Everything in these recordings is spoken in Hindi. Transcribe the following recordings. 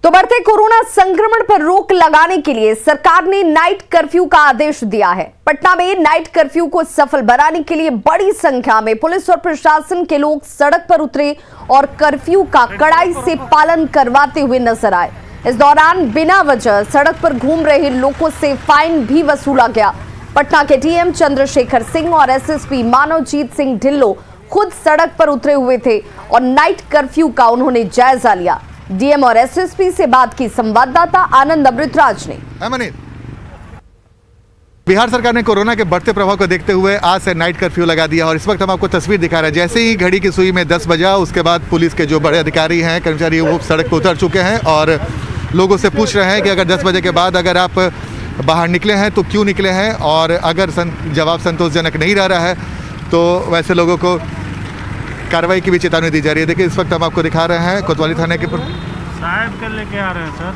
तो बढ़ते कोरोना संक्रमण पर रोक लगाने के लिए सरकार ने नाइट कर्फ्यू का आदेश दिया है। पटना में नाइट कर्फ्यू को सफल बनाने के लिए बड़ी संख्या में पुलिस और प्रशासन के लोग सड़क पर उतरे और कर्फ्यू का कड़ाई से पालन करवाते हुए नजर आए। इस दौरान बिना वजह सड़क पर घूम रहे लोगों से फाइन भी वसूला गया। पटना के डीएम चंद्रशेखर सिंह और एसएसपी मानवजीत सिंह ढिल्लो खुद सड़क पर उतरे हुए थे और नाइट कर्फ्यू का उन्होंने जायजा लिया। डीएम और एसएसपी से बात की संवाददाता आनंद अमृतराज ने। बिहार सरकार ने कोरोना के बढ़ते प्रभाव को देखते हुए आज से नाइट कर्फ्यू लगा दिया और इस वक्त हम आपको तस्वीर दिखा रहे हैं। जैसे ही घड़ी की सुई में 10 बजा, उसके बाद पुलिस के जो बड़े अधिकारी हैं, कर्मचारी, वो सड़क पर उतर चुके हैं और लोगों से पूछ रहे हैं कि अगर 10 बजे के बाद अगर आप बाहर निकले हैं तो क्यों निकले हैं, और अगर जवाब संतोषजनक नहीं रह रहा है तो वैसे लोगों को कार्रवाई की भी चेतावनी दी जा रही है। देखिए, इस वक्त हम आपको दिखा रहे हैं कोतवाली थाने के साहब कर लेके आ रहे हैं सर,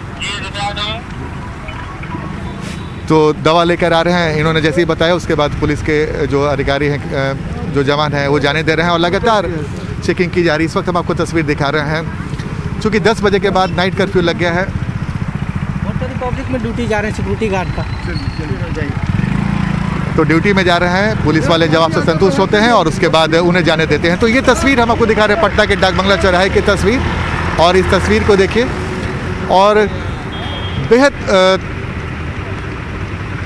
तो दवा लेकर आ रहे हैं। इन्होंने जैसे ही बताया उसके बाद पुलिस के जो अधिकारी हैं, जो जवान हैं, वो जाने दे रहे हैं और लगातार चेकिंग की जा रही है। इस वक्त हम आपको तस्वीर दिखा रहे हैं। चूँकि 10 बजे के बाद नाइट कर्फ्यू लग गया है। रिपब्लिक में ड्यूटी जा रहे हैं सिक्योरिटी गार्ड का, तो ड्यूटी में जा रहे हैं। पुलिस वाले जवाब से संतुष्ट होते हैं और उसके बाद उन्हें जाने देते हैं। तो ये तस्वीर हम आपको दिखा रहे हैं पटना के डाक बंगला चौराहे की तस्वीर, और इस तस्वीर को देखिए और बेहद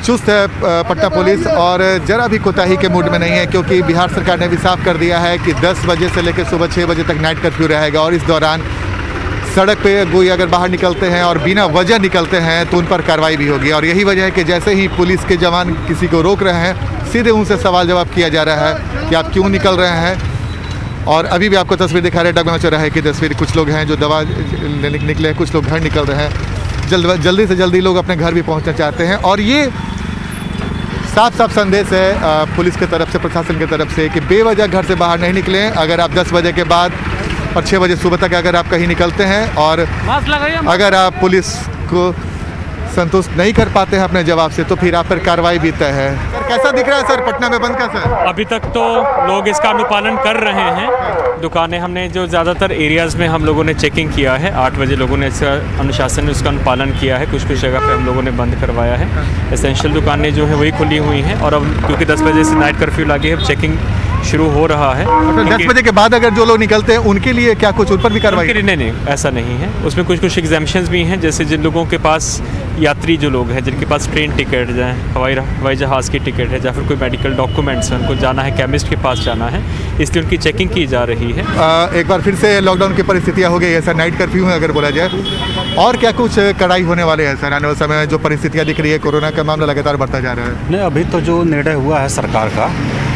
चुस्त है पटना पुलिस और जरा भी कोताही के मूड में नहीं है, क्योंकि बिहार सरकार ने भी साफ कर दिया है कि 10 बजे से लेकर सुबह 6 बजे तक नाइट कर्फ्यू रहेगा और इस दौरान सड़क पे कोई अगर बाहर निकलते हैं और बिना वजह निकलते हैं तो उन पर कार्रवाई भी होगी। और यही वजह है कि जैसे ही पुलिस के जवान किसी को रोक रहे हैं, सीधे उनसे सवाल जवाब किया जा रहा है कि आप क्यों निकल रहे हैं। और अभी भी आपको तस्वीर दिखा रहे हैं, डाक बंगला चौराहे की तस्वीर। कुछ लोग हैं जो दवा लेने निकले हैं, कुछ लोग घर निकल रहे हैं। जल्दी से जल्दी लोग अपने घर भी पहुँचना चाहते हैं और ये साफ साफ संदेश है पुलिस की तरफ से, प्रशासन की तरफ से कि बेवजह घर से बाहर नहीं निकलें। अगर आप 10 बजे के बाद और 6 बजे सुबह तक अगर आप कहीं निकलते हैं और अगर आप पुलिस को संतुष्ट नहीं कर पाते हैं अपने जवाब से, तो फिर आप पर कार्रवाई भी तय है। सर, कैसा दिख रहा है सर पटना में बंद का? सर, अभी तक तो लोग इसका अनुपालन कर रहे हैं। दुकानें हमने जो ज़्यादातर एरियाज़ में हम लोगों ने चेकिंग किया है, 8 बजे लोगों ने इसका अनुशासन ने उसका अनुपालन किया है। कुछ जगह पे हम लोगों ने बंद करवाया है। एसेंशियल दुकानें जो है वही खुली हुई हैं और अब क्योंकि 10 बजे से नाइट कर्फ्यू लगी है, चेकिंग शुरू हो रहा है। तो 10 बजे के बाद अगर जो लोग निकलते हैं उनके लिए क्या कुछ उन पर भी कार्रवाई? नहीं, ऐसा नहीं है। उसमें कुछ एग्जाम्पशंस भी हैं, जैसे जिन लोगों के पास यात्री जो लोग हैं, जिनके पास ट्रेन टिकट है, हवाई जहाज़ की टिकट है, या फिर कोई मेडिकल डॉक्यूमेंट्स हैं, उनको जाना है, केमिस्ट के पास जाना है, इसलिए उनकी चेकिंग की जा रही है। एक बार फिर से लॉकडाउन की परिस्थितियाँ हो गई है सर, नाइट कर्फ्यू है अगर बोला जाए, और क्या कुछ कड़ाई होने वाले हैं सर आने वाले समय में? जो परिस्थितियाँ दिख रही है, कोरोना का मामला लगातार बढ़ता जा रहा है। नहीं, अभी तो जो निर्णय हुआ है सरकार का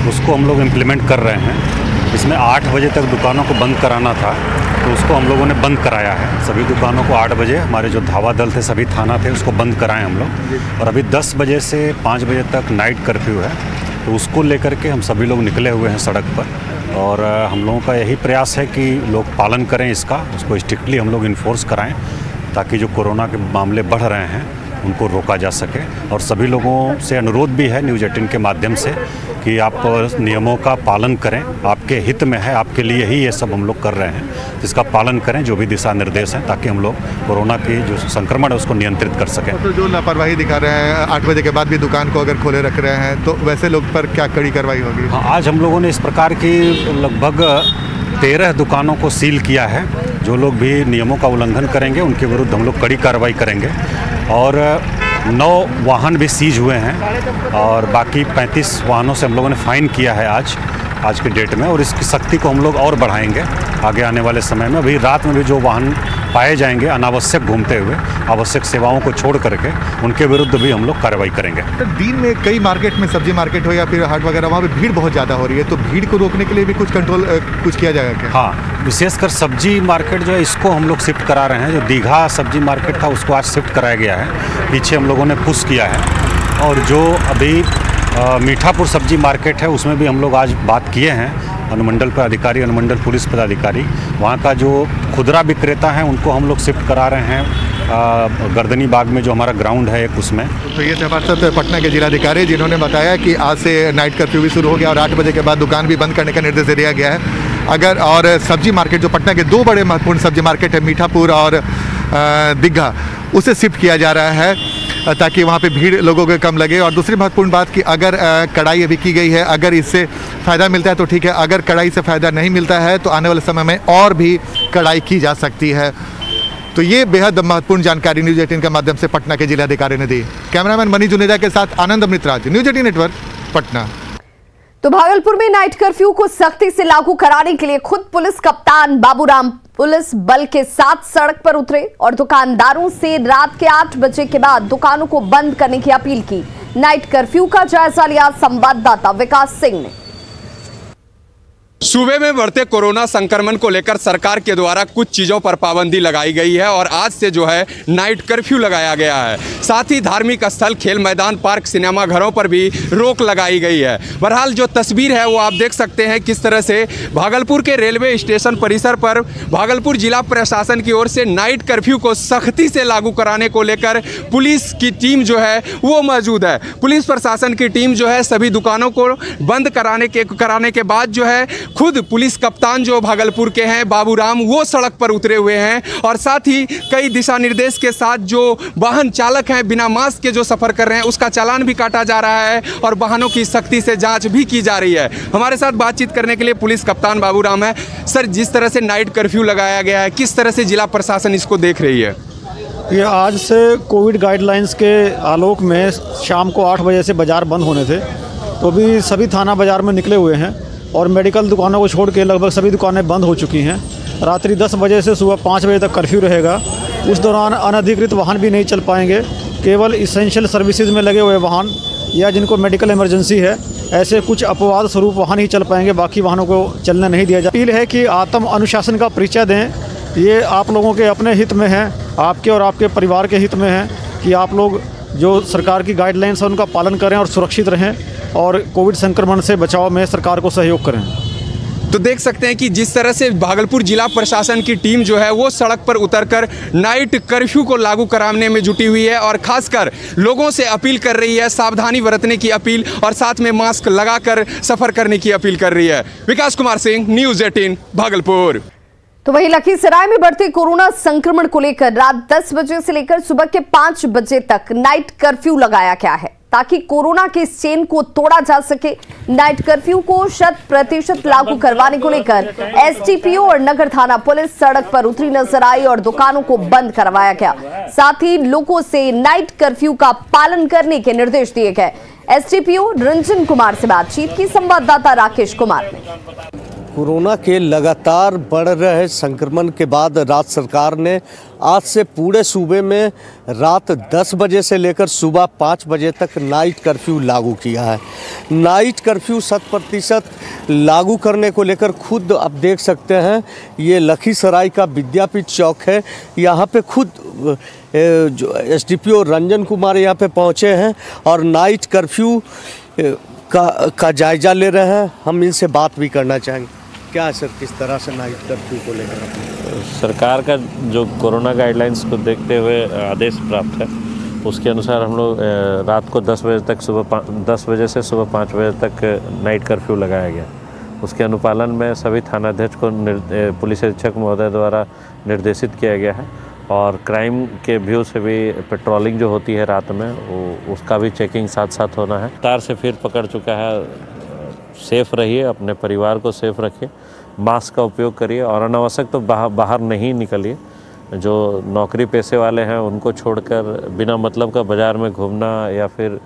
उसको हम लोग इम्प्लीमेंट कर रहे हैं। इसमें 8 बजे तक दुकानों को बंद कराना था, तो उसको हम लोगों ने बंद कराया है। सभी दुकानों को 8 बजे, हमारे जो धावा दल थे, सभी थाना थे, उसको बंद कराएं हम लोग। और अभी 10 बजे से 5 बजे तक नाइट कर्फ्यू है, तो उसको लेकर के हम सभी लोग निकले हुए हैं सड़क पर। और हम लोगों का यही प्रयास है कि लोग पालन करें इसका, उसको स्ट्रिक्टली हम लोग इन्फोर्स कराएं, ताकि जो कोरोना के मामले बढ़ रहे हैं उनको रोका जा सके। और सभी लोगों से अनुरोध भी है न्यूज़ 18 के माध्यम से कि आप नियमों का पालन करें, आपके हित में है, आपके लिए ही ये सब हम लोग कर रहे हैं। इसका पालन करें, जो भी दिशा निर्देश हैं, ताकि हम लोग कोरोना की जो संक्रमण है उसको नियंत्रित कर सकें। तो जो लापरवाही दिखा रहे हैं, 8 बजे के बाद भी दुकान को अगर खोले रख रहे हैं, तो वैसे लोग पर क्या कड़ी कार्रवाई होगी? हाँ, आज हम लोगों ने इस प्रकार की लगभग 13 दुकानों को सील किया है। जो लोग भी नियमों का उल्लंघन करेंगे उनके विरुद्ध हम लोग कड़ी कार्रवाई करेंगे। और 9 वाहन भी सीज हुए हैं और बाकी 35 वाहनों से हम लोगों ने फ़ाइन किया है आज के डेट में, और इसकी सख्ती को हम लोग और बढ़ाएंगे आगे आने वाले समय में। अभी रात में भी जो वाहन पाए जाएंगे अनावश्यक घूमते हुए, आवश्यक सेवाओं को छोड़ करके, उनके विरुद्ध भी हम लोग कार्रवाई करेंगे। तो दिन में कई मार्केट में, सब्जी मार्केट हो या फिर हाट वगैरह, वहाँ पे भीड़ बहुत ज़्यादा हो रही है, तो भीड़ को रोकने के लिए भी कुछ कंट्रोल कुछ किया जाएगा क्या? हाँ, विशेषकर सब्जी मार्केट जो है इसको हम लोग शिफ्ट करा रहे हैं। जो दीघा सब्जी मार्केट था उसको आज शिफ्ट कराया गया है, पीछे हम लोगों ने पुश किया है। और जो अभी मीठापुर सब्जी मार्केट है उसमें भी हम लोग आज बात किए हैं अनुमंडल पदाधिकारी, अनुमंडल पुलिस पदाधिकारी, वहाँ का जो खुदरा विक्रेता हैं उनको हम लोग शिफ्ट करा रहे हैं गर्दनी बाग में जो हमारा ग्राउंड है एक, उसमें। तो ये थे हमारे साथ पटना के जिलाधिकारी, जिन्होंने बताया कि आज से नाइट कर्फ्यू भी शुरू हो गया और 8 बजे के बाद दुकान भी बंद करने का निर्देश दिया गया है। अगर और सब्जी मार्केट जो पटना के 2 बड़े महत्वपूर्ण सब्जी मार्केट है, मीठापुर और दीघा उसे शिफ्ट किया जा रहा है ताकि वहाँ पे भीड़ लोगों को कम लगे। और दूसरी महत्वपूर्ण बात कि अगर कड़ाई अभी की गई है, अगर इससे फ़ायदा मिलता है तो ठीक है, अगर कड़ाई से फ़ायदा नहीं मिलता है तो आने वाले समय में और भी कड़ाई की जा सकती है। तो ये बेहद महत्वपूर्ण जानकारी न्यूज़ 18 के माध्यम से पटना के जिलाधिकारी ने दी। कैमरामैन मनीष जुनेजा के साथ आनंद अमृतराज, न्यूज़ 18 नेटवर्क, पटना। तो भागलपुर में नाइट कर्फ्यू को सख्ती से लागू कराने के लिए खुद पुलिस कप्तान बाबूराम पुलिस बल के साथ सड़क पर उतरे और दुकानदारों से रात के 8 बजे के बाद दुकानों को बंद करने की अपील की। नाइट कर्फ्यू का जायजा लिया संवाददाता विकास सिंह ने। सूबे में बढ़ते कोरोना संक्रमण को लेकर सरकार के द्वारा कुछ चीज़ों पर पाबंदी लगाई गई है और आज से जो है नाइट कर्फ्यू लगाया गया है। साथ ही धार्मिक स्थल, खेल मैदान, पार्क, सिनेमा घरों पर भी रोक लगाई गई है। बहरहाल जो तस्वीर है वो आप देख सकते हैं किस तरह से भागलपुर के रेलवे स्टेशन परिसर पर भागलपुर जिला प्रशासन की ओर से नाइट कर्फ्यू को सख्ती से लागू कराने को लेकर पुलिस की टीम जो है वो मौजूद है। पुलिस प्रशासन की टीम जो है सभी दुकानों को बंद कराने के बाद जो है खुद पुलिस कप्तान जो भागलपुर के हैं बाबूराम, वो सड़क पर उतरे हुए हैं और साथ ही कई दिशा निर्देश के साथ जो वाहन चालक हैं बिना मास्क के जो सफ़र कर रहे हैं उसका चालान भी काटा जा रहा है और वाहनों की सख्ती से जांच भी की जा रही है। हमारे साथ बातचीत करने के लिए पुलिस कप्तान बाबूराम है। सर, जिस तरह से नाइट कर्फ्यू लगाया गया है, किस तरह से जिला प्रशासन इसको देख रही है? ये आज से कोविड गाइडलाइंस के आलोक में शाम को 8 बजे से बाज़ार बंद होने थे, तो भी सभी थाना बाज़ार में निकले हुए हैं और मेडिकल दुकानों को छोड़ के लगभग सभी दुकानें बंद हो चुकी हैं। रात्रि 10 बजे से सुबह 5 बजे तक कर्फ्यू रहेगा। उस दौरान अनधिकृत वाहन भी नहीं चल पाएंगे। केवल इसेंशियल सर्विसेज में लगे हुए वाहन या जिनको मेडिकल इमरजेंसी है, ऐसे कुछ अपवाद स्वरूप वाहन ही चल पाएंगे, बाकी वाहनों को चलने नहीं दिया जाए। अपील है कि आत्म अनुशासन का परिचय दें। ये आप लोगों के अपने हित में है, आपके और आपके परिवार के हित में है कि आप लोग जो सरकार की गाइडलाइंस है उनका पालन करें और सुरक्षित रहें और कोविड संक्रमण से बचाव में सरकार को सहयोग करें। तो देख सकते हैं कि जिस तरह से भागलपुर जिला प्रशासन की टीम जो है वो सड़क पर उतरकर नाइट कर्फ्यू को लागू कराने में जुटी हुई है और खासकर लोगों से अपील कर रही है, सावधानी बरतने की अपील और साथ में मास्क लगाकर सफर करने की अपील कर रही है। विकास कुमार सिंह, न्यूज़ 18 भागलपुर। तो वहीं लखीसराय में बढ़ते कोरोना संक्रमण को लेकर रात 10 बजे से लेकर सुबह के 5 बजे तक नाइट कर्फ्यू लगाया गया है ताकि कोरोना के इस चेन को तोड़ा जा सके। नाइट कर्फ्यू को 100% लागू करवाने को लेकर एसटीपीओ और नगर थाना पुलिस सड़क पर उतरी नजर आई और दुकानों को बंद करवाया गया। साथ ही लोगों से नाइट कर्फ्यू का पालन करने के निर्देश दिए गए। एसटीपीओ रंजन कुमार से बातचीत की संवाददाता राकेश कुमार ने। कोरोना के लगातार बढ़ रहे संक्रमण के बाद राज्य सरकार ने आज से पूरे सूबे में रात 10 बजे से लेकर सुबह 5 बजे तक नाइट कर्फ्यू लागू किया है। नाइट कर्फ्यू 100% लागू करने को लेकर खुद आप देख सकते हैं, ये लखीसराय का विद्यापीठ चौक है। यहाँ पे खुद जो एसडीपीओ रंजन कुमार यहाँ पे पहुँचे हैं और नाइट कर्फ्यू का जायजा ले रहे हैं। हम इनसे बात भी करना चाहेंगे। क्या सर, किस तरह से नाइट कर्फ्यू को लेकर सरकार का जो कोरोना गाइडलाइंस को देखते हुए आदेश प्राप्त है, उसके अनुसार हम लोग रात को 10 बजे तक 10 बजे से सुबह 5 बजे तक नाइट कर्फ्यू लगाया गया। उसके अनुपालन में सभी थानाध्यक्ष को पुलिस अधीक्षक महोदय द्वारा निर्देशित किया गया है और क्राइम के व्यू से भी पेट्रोलिंग जो होती है रात में उसका भी चेकिंग साथ साथ होना है। तार से फिर पकड़ चुका है। सेफ़ रहिए, अपने परिवार को सेफ़ रखिए, मास्क का उपयोग करिए और अनावश्यक तो बाहर नहीं निकलिए। जो नौकरी पेशे वाले हैं उनको छोड़कर बिना मतलब का बाज़ार में घूमना या फिर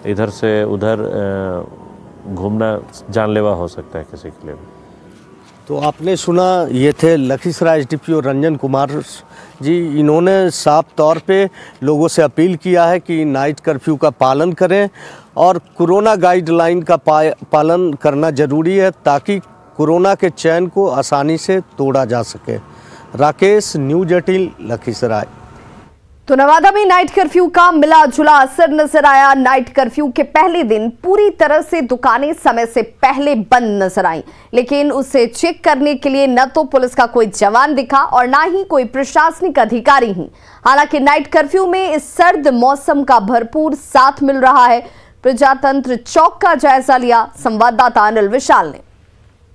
इधर से उधर घूमना जानलेवा हो सकता है किसी के लिए। तो आपने सुना, ये थे लखीसराय एसडीपीओ रंजन कुमार जी। इन्होंने साफ तौर पे लोगों से अपील किया है कि नाइट कर्फ्यू का पालन करें और कोरोना गाइडलाइन का पालन करना ज़रूरी है ताकि कोरोना के चैन को आसानी से तोड़ा जा सके। राकेश, न्यूज़ 18 लखीसराय। तो नवादा में नाइट कर्फ्यू का मिला जुला असर नजर आया। नाइट कर्फ्यू के पहले दिन पूरी तरह से दुकानें समय से पहले बंद नजर आईं, लेकिन उसे चेक करने के लिए न तो पुलिस का कोई जवान दिखा और ना ही कोई प्रशासनिक अधिकारी ही। हालांकि नाइट कर्फ्यू में इस सर्द मौसम का भरपूर साथ मिल रहा है। प्रजातंत्र चौक का जायजा लिया संवाददाता अनिल विशाल ने।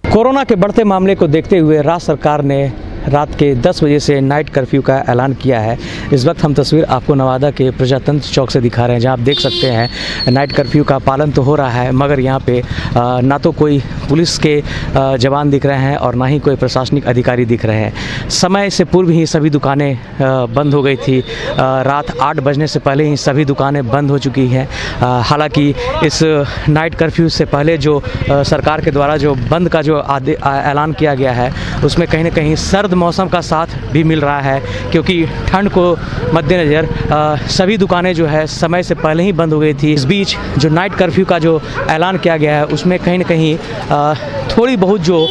कोरोना के बढ़ते मामले को देखते हुए राज्य सरकार ने रात के 10 बजे से नाइट कर्फ्यू का ऐलान किया है। इस वक्त हम तस्वीर आपको नवादा के प्रजातंत्र चौक से दिखा रहे हैं, जहां आप देख सकते हैं नाइट कर्फ्यू का पालन तो हो रहा है, मगर यहां पे ना तो कोई पुलिस के जवान दिख रहे हैं और ना ही कोई प्रशासनिक अधिकारी दिख रहे हैं। समय से पूर्व ही सभी दुकानें बंद हो गई थी। रात 8 बजने से पहले ही सभी दुकानें बंद हो चुकी हैं। हालांकि इस नाइट कर्फ्यू से पहले जो सरकार के द्वारा जो बंद का जो ऐलान किया गया है, उसमें कहीं ना कहीं सर्द मौसम का साथ भी मिल रहा है, क्योंकि ठंड को मद्देनज़र सभी दुकानें जो है समय से पहले ही बंद हो गई थी। इस बीच जो नाइट कर्फ्यू का जो ऐलान किया गया है, उसमें कहीं ना कहीं थोड़ी बहुत जो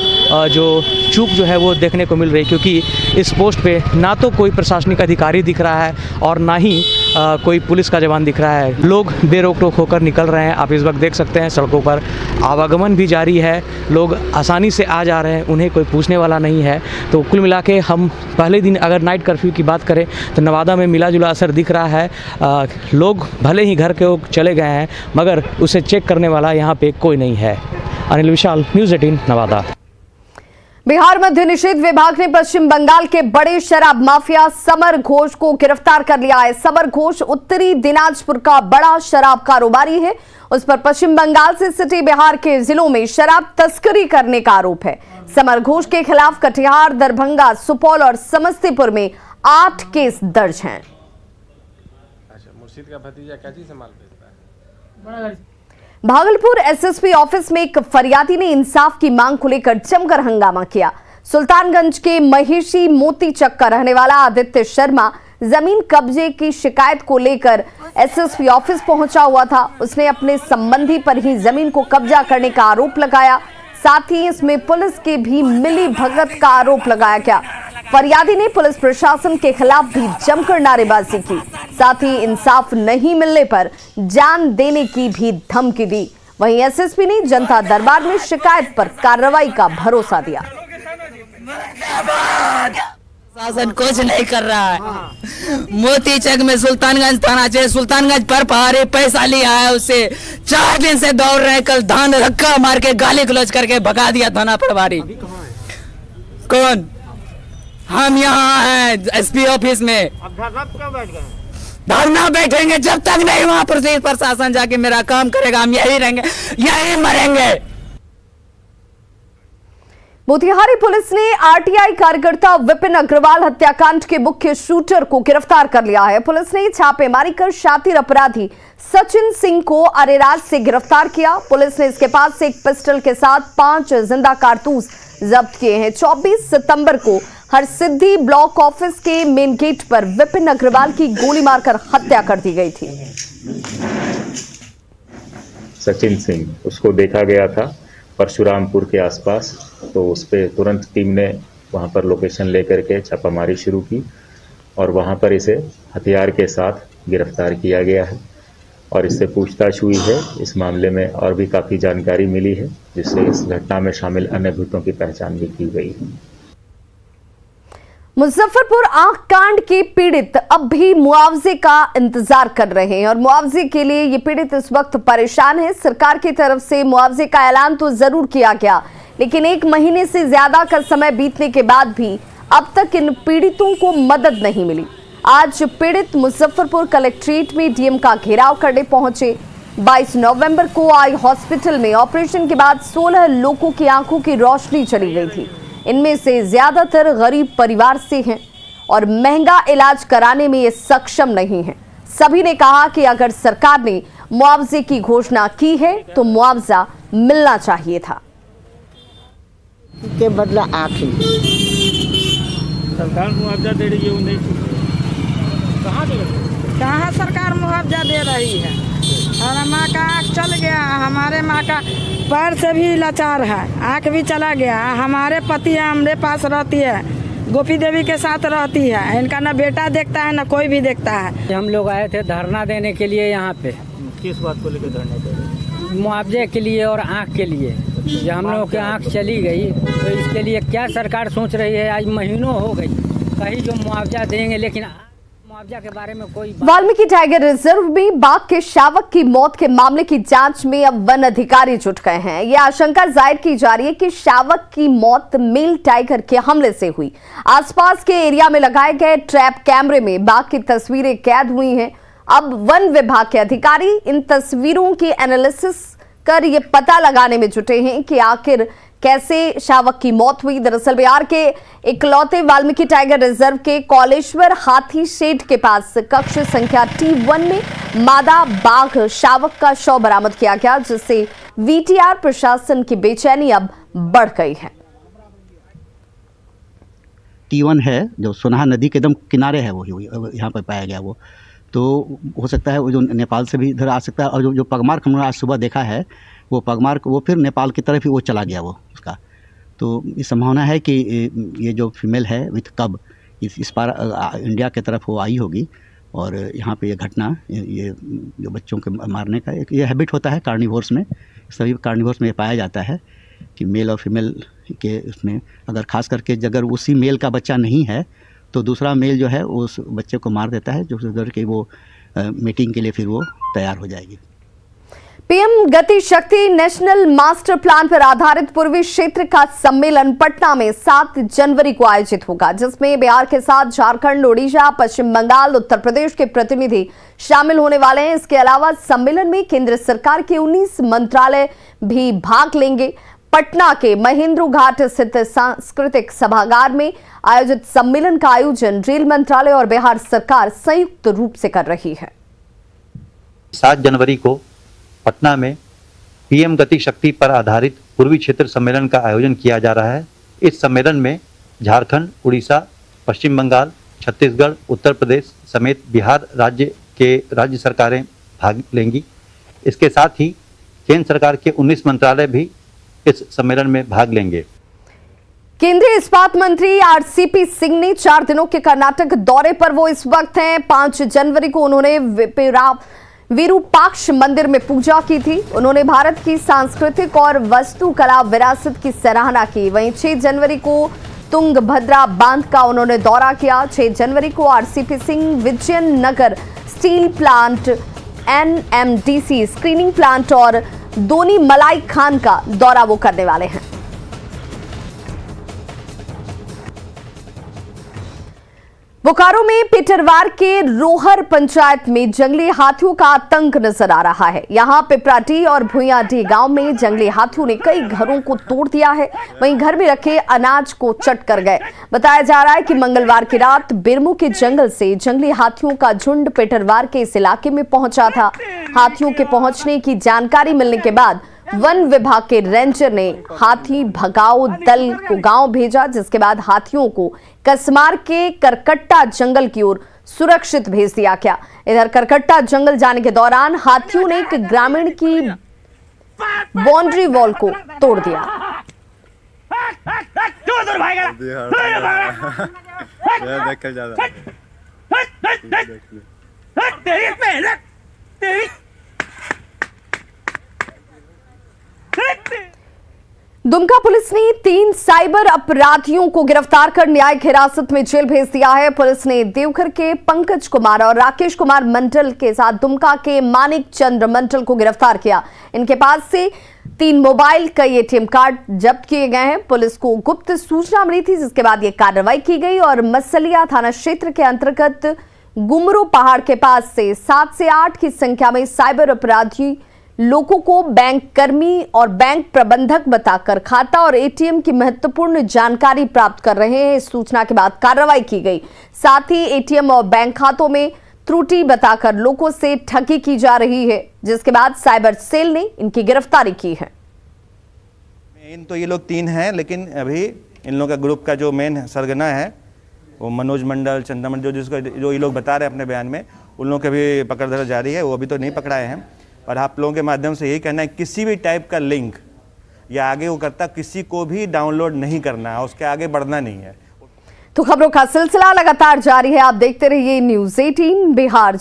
चूक जो है वो देखने को मिल रही है, क्योंकि इस पोस्ट पे ना तो कोई प्रशासनिक अधिकारी दिख रहा है और ना ही कोई पुलिस का जवान दिख रहा है। लोग बेरोक टोक होकर निकल रहे हैं। आप इस वक्त देख सकते हैं सड़कों पर आवागमन भी जारी है, लोग आसानी से आ जा रहे हैं, उन्हें कोई पूछने वाला नहीं है। तो कुल मिला के हम पहले दिन अगर नाइट कर्फ्यू की बात करें तो नवादा में मिला जुला असर दिख रहा है। लोग भले ही घर के चले गए हैं, मगर उसे चेक करने वाला यहाँ पे कोई नहीं है। अनिल विशाल, न्यूज़ 18 नवादा। बिहार मद्य निषेध विभाग ने पश्चिम बंगाल के बड़े शराब माफिया समर घोष को गिरफ्तार कर लिया है। समर घोष उत्तरी दिनाजपुर का बड़ा शराब कारोबारी है। उस पर पश्चिम बंगाल से सटे बिहार के जिलों में शराब तस्करी करने का आरोप है। समर घोष के खिलाफ कटिहार, दरभंगा, सुपौल और समस्तीपुर में 8 केस दर्ज हैं। मुर्शीद का भतीजा क्या चीज से माल बेचता है? भागलपुर एसएसपी ऑफिस में एक फरियादी ने इंसाफ की मांग को लेकर जमकर हंगामा किया। सुल्तानगंज के महेशी मोतीचक का रहने वाला आदित्य शर्मा जमीन कब्जे की शिकायत को लेकर एसएसपी ऑफिस पहुंचा हुआ था। उसने अपने संबंधी पर ही जमीन को कब्जा करने का आरोप लगाया, साथ ही इसमें पुलिस के भी मिली भगत का आरोप लगाया गया। फरियादी ने पुलिस प्रशासन के खिलाफ भी जमकर नारेबाजी की, साथ ही इंसाफ नहीं मिलने पर जान देने की भी धमकी दी। वहीं एसएसपी ने जनता दरबार में शिकायत पर कार्रवाई का भरोसा दिया। शासन कुछ नहीं कर रहा है। मोतीचक में सुल्तानगंज थाना चाहिए, सुल्तानगंज पर पहाड़ी पैसा लिया है उससे, 4 दिन से दौड़ रहे हैं। कल धान धक्का मार के गाली गलौज करके भगा दिया थाना प्रभारी। कौन? हम यहाँ हैं एसपी ऑफिस में। धरना बैठेंगे जब तक नहीं वहाँ पर प्रशासन जाके मेरा काम करेगा। हम यही रहेंगे, यही मरेंगे। मोतिहारी पुलिस ने आरटीआई कार्यकर्ता विपिन अग्रवाल हत्याकांड के मुख्य शूटर को गिरफ्तार कर लिया है। पुलिस ने छापेमारी कर शातिर अपराधी सचिन सिंह को अरेराज से गिरफ्तार किया। पुलिस ने इसके पास से एक पिस्टल के साथ 5 जिंदा कारतूस जब्त किए हैं। 24 सितंबर को हरसिद्धि ब्लॉक ऑफिस के मेन गेट पर विपिन अग्रवाल की गोली मारकर हत्या कर दी गई थी। सचिन सिंह, उसको देखा गया था परशुरामपुर के आसपास, तो उस पर तुरंत टीम ने वहां पर लोकेशन लेकर के छापामारी शुरू की और वहां पर इसे हथियार के साथ गिरफ्तार किया गया है और इससे पूछताछ हुई है। इस मामले में और भी काफ़ी जानकारी मिली है, जिससे इस घटना में शामिल अन्य अभियुक्तों की पहचान भी की गई है। मुजफ्फरपुर आंख कांड के पीड़ित अब भी मुआवजे का इंतजार कर रहे हैं और मुआवजे के लिए ये पीड़ित इस वक्त परेशान है। सरकार की तरफ से मुआवजे का ऐलान तो जरूर किया गया, लेकिन 1 महीने से ज्यादा का समय बीतने के बाद भी अब तक इन पीड़ितों को मदद नहीं मिली। आज पीड़ित मुजफ्फरपुर कलेक्ट्रेट में डीएम का घेराव करने पहुंचे। 22 नवंबर को आई हॉस्पिटल में ऑपरेशन के बाद 16 लोगों की आंखों की रोशनी चली गई थी। इनमें से ज्यादातर गरीब परिवार से हैं और महंगा इलाज कराने में ये सक्षम नहीं हैं। सभी ने कहा कि अगर सरकार ने मुआवजे की घोषणा की है तो मुआवजा मिलना चाहिए था। के बदला आखिर सरकार मुआवजा दे रही है, कहाँ सरकार मुआवजा दे रही है? हमारा माँ का आँख चल गया, हमारे माँ का पैर से भी लाचार है, आँख भी चला गया। हमारे पति हमारे पास रहती है, गोपी देवी के साथ रहती है। इनका ना बेटा देखता है ना कोई भी देखता है। हम लोग आए थे धरना देने के लिए यहाँ पे। किस बात को लेकर धरना दे रहे हैं? मुआवजे के लिए और आँख के लिए। जब हम लोगों की आँख चली गई तो इसके लिए क्या सरकार सोच रही है? आज महीनों हो गई, कहीं जो मुआवजा देंगे, लेकिन मुआवजा के बारे में कोई वाल्मीकि टाइगर रिजर्व में बाघ के शावक की मौत के मामले की जांच में अब वन अधिकारी जुट गए हैं। यह आशंका जाहिर की जा रही है कि शावक की मौत मेल टाइगर के हमले से हुई। आसपास के एरिया में लगाए गए ट्रैप कैमरे में बाघ की तस्वीरें कैद हुई हैं। अब वन विभाग के अधिकारी इन तस्वीरों की एनालिसिस कर ये पता लगाने में जुटे हैं कि आखिर कैसे शावक की मौत हुई। दरअसल बिहार के इकलौते वाल्मीकि टाइगर रिजर्व के कौलेश्वर हाथी शेड के पास कक्ष संख्या T1 में मादा बाघ शावक का शव बरामद किया गया, जिससे VTR प्रशासन की बेचैनी अब बढ़ गई है। T1 है जो सोनाहा नदी के एकदम किनारे है, वो यहाँ पर पाया गया। वो तो हो सकता है वो जो नेपाल से भी इधर आ सकता है। और जो पगमार्क हमने आज सुबह देखा है, वो पगमार्क वो फिर नेपाल की तरफ ही वो चला गया वो उसका। तो ये संभावना है कि ये जो फीमेल है विथ कब इस पार इंडिया की तरफ वो आई होगी। और यहाँ पे ये घटना ये जो बच्चों के मारने का एक ये हैबिट होता है कार्निवोर्स में, सभी कार्निवोर्स में ये पाया जाता है कि मेल और फीमेल के उसमें अगर खास करके अगर उसी मेल का बच्चा नहीं है तो दूसरा मेल जो है उस बच्चे को मार देता है, जो करके वो मीटिंग के लिए फिर वो तैयार हो जाएगी। पीएम गति शक्ति नेशनल मास्टर प्लान पर आधारित पूर्वी क्षेत्र का सम्मेलन पटना में 7 जनवरी को आयोजित होगा, जिसमें बिहार के साथ झारखंड, ओडिशा, पश्चिम बंगाल, उत्तर प्रदेश के प्रतिनिधि शामिल होने वाले हैं। इसके अलावा सम्मेलन में केंद्र सरकार के 19 मंत्रालय भी भाग लेंगे। पटना के महेंद्र घाट स्थित सांस्कृतिक सभागार में आयोजित सम्मेलन का आयोजन रेल मंत्रालय और बिहार सरकार संयुक्त रूप से कर रही है। 7 जनवरी को पटना में पीएम गति शक्ति पर आधारित पूर्वी क्षेत्र सम्मेलन का आयोजन किया जा रहा है। इस सम्मेलन में झारखंड, उड़ीसा, पश्चिम बंगाल, छत्तीसगढ़, उत्तर प्रदेश समेत बिहार राज्य के राज्य सरकारें भाग लेंगी। इसके साथ ही केंद्र सरकार के 19 मंत्रालय भी इस सम्मेलन में भाग लेंगे। केंद्रीय इस्पात मंत्री RCP सिंह ने 4 दिनों के कर्नाटक दौरे पर वो इस वक्त हैं। 5 जनवरी को उन्होंने विरूपाक्ष मंदिर में पूजा की थी। उन्होंने भारत की सांस्कृतिक और वास्तुकला विरासत की सराहना की। वहीं 6 जनवरी को तुंगभद्रा बांध का उन्होंने दौरा किया। 6 जनवरी को RCP Singh Vijayanagar steel plant, NMDC screening plant और दोनी मलाई खान का दौरा वो करने वाले हैं। बोकारो में पिटरवार के रोहर पंचायत में जंगली हाथियों का आतंक नजर आ रहा है। यहां पिपराटी और भुइयाडी गांव में जंगली हाथियों ने कई घरों को तोड़ दिया है, वहीं घर में रखे अनाज को चट कर गए। बताया जा रहा है कि मंगलवार की रात बिरमू के जंगल से जंगली हाथियों का झुंड पिटरवार के इस इलाके में पहुंचा था। हाथियों के पहुंचने की जानकारी मिलने के बाद वन विभाग के रेंजर ने हाथी भगाओ दल को गांव भेजा, जिसके बाद हाथियों को कसमार के करकट्टा जंगल की ओर सुरक्षित भेज दिया गया। इधर करकट्टा जंगल जाने के दौरान हाथियों ने एक ग्रामीण की बाउंड्री वॉल को तोड़ दिया। दुमका पुलिस ने 3 साइबर अपराधियों को गिरफ्तार कर न्यायिक हिरासत में जेल भेज दिया है। पुलिस ने देवघर के पंकज कुमार और राकेश कुमार मंडल के साथ दुमका के मानिक चंद्र मंडल को गिरफ्तार किया। इनके पास से 3 मोबाइल, कई ATM कार्ड जब्त किए गए हैं। पुलिस को गुप्त सूचना मिली थी, जिसके बाद ये कार्रवाई की गई और मसलिया थाना क्षेत्र के अंतर्गत गुमरू पहाड़ के पास से 7 से 8 की संख्या में साइबर अपराधी लोगों को बैंक कर्मी और बैंक प्रबंधक बताकर खाता और ATM की महत्वपूर्ण जानकारी प्राप्त कर रहे हैं। इस सूचना के बाद कार्रवाई की गई। साथ ही ATM और बैंक खातों में त्रुटि बताकर लोगों से ठगी की जा रही है, जिसके बाद साइबर सेल ने इनकी गिरफ्तारी की है। मेन तो ये लोग 3 हैं, लेकिन अभी इन लोगों का ग्रुप का जो मेन सरगना है वो मनोज मंडल, चंद्र मंडल, जो ये लोग बता रहे हैं अपने बयान में, उन लोगों की भी पकड़ धर जारी है। वो अभी तो नहीं पकड़ाए हैं। और आप लोगों के माध्यम से यही कहना है, किसी भी टाइप का लिंक या आगे वो करता किसी को भी डाउनलोड नहीं करना है, उसके आगे बढ़ना नहीं है। तो खबरों का सिलसिला लगातार जारी है। आप देखते रहिए News 18 बिहार।